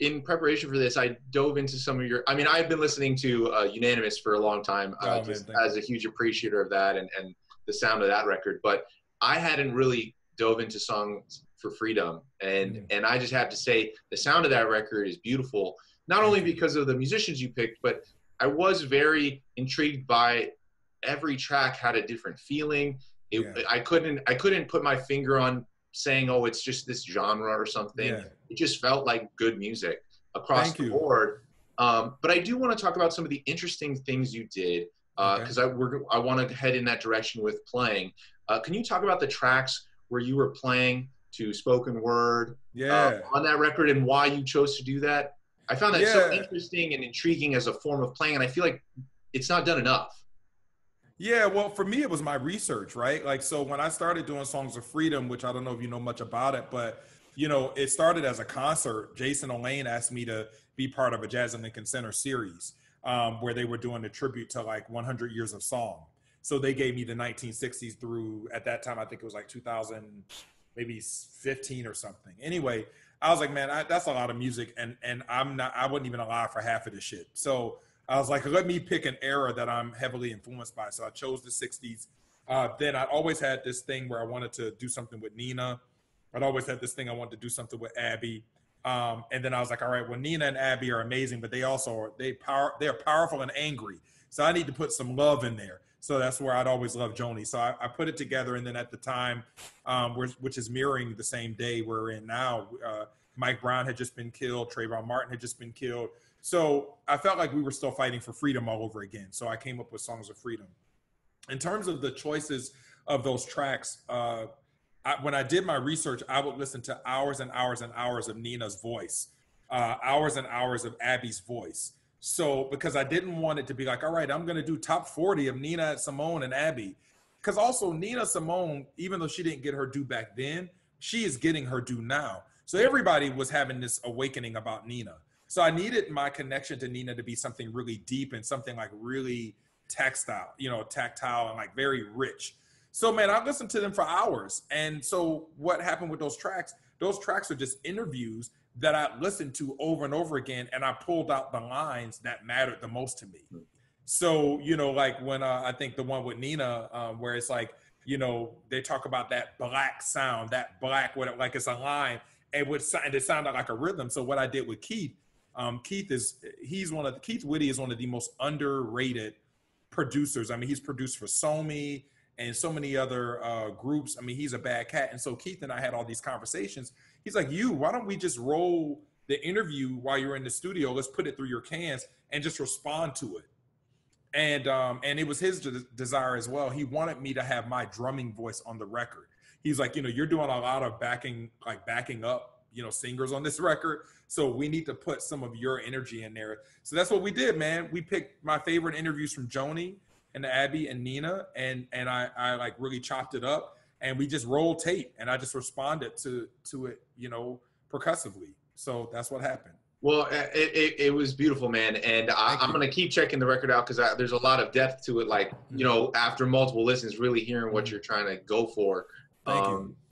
in preparation for this, I dove into some of your, I mean, I've been listening to Unanimous for a long time, just as a huge appreciator of that and the sound of that record. But I hadn't really dove into Songs for Freedom. And I just have to say, the sound of that record is beautiful, not only because of the musicians you picked, but I was very intrigued by every track had a different feeling. I couldn't put my finger on saying, oh, it's just this genre or something. It just felt like good music across the board. But I do want to talk about some of the interesting things you did, because I want to head in that direction with playing. Can you talk about the tracks where you were playing to spoken word on that record and why you chose to do that? I found that so interesting and intriguing as a form of playing, and I feel like it's not done enough. Yeah, well, for me, it was my research, right? Like, so when I started doing Songs of Freedom, which I don't know if you know much about it, but, you know, it started as a concert. Jason O'Lane asked me to be part of a Jazz and Lincoln Center series where they were doing a tribute to like 100 years of song. So they gave me the 1960s through, at that time, I think it was like 2000, maybe 15 or something. Anyway, I was like, man, that's a lot of music. And I wasn't even alive for half of this shit. So I was like, let me pick an era that I'm heavily influenced by. So I chose the 60s. Then I always had this thing where I wanted to do something with Nina. I'd always had this thing I wanted to do something with Abby. And then I was like, all right, well, Nina and Abby are amazing, but they also they're powerful and angry. So I need to put some love in there. So that's where I'd always loved Joni. So I put it together. And then at the time, which is mirroring the same day we're in now, Mike Brown had just been killed. Trayvon Martin had just been killed. So I felt like we were still fighting for freedom all over again. So I came up with Songs of Freedom. In terms of the choices of those tracks, when I did my research, I would listen to hours and hours and hours of Nina's voice, hours and hours of Abby's voice. So because I didn't want it to be like, all right, I'm going to do top 40 of Nina Simone and Abby. Because also Nina Simone, even though she didn't get her due back then, she is getting her due now. So everybody was having this awakening about Nina. So I needed my connection to Nina to be something really deep and something like really tactile and like very rich. So man, I listened to them for hours. And so what happened with those tracks are just interviews that I listened to over and over again. And I pulled out the lines that mattered the most to me. So, you know, like when I think the one with Nina, where it's like, you know, they talk about that black sound, that black, like it's a line, and it sounded like a rhythm. So what I did with Keith, Keith Whitty is one of the most underrated producers. I mean, he's produced for Somi and so many other groups. I mean, he's a bad cat. And so Keith and I had all these conversations. He's like, why don't we just roll the interview while you're in the studio? Let's put it through your cans and just respond to it. And it was his desire as well. He wanted me to have my drumming voice on the record. He's like, you know, you're doing a lot of backing up, you know, singers on this record. So we need to put some of your energy in there. So that's what we did, man. We picked my favorite interviews from Joni and Abby and Nina, and I like really chopped it up, and we just rolled tape, and I just responded to it, you know, percussively. So that's what happened. Well, it was beautiful, man. And I'm going to keep checking the record out because there's a lot of depth to it. Like, you know, after multiple listens, really hearing what you're trying to go for. Thank you.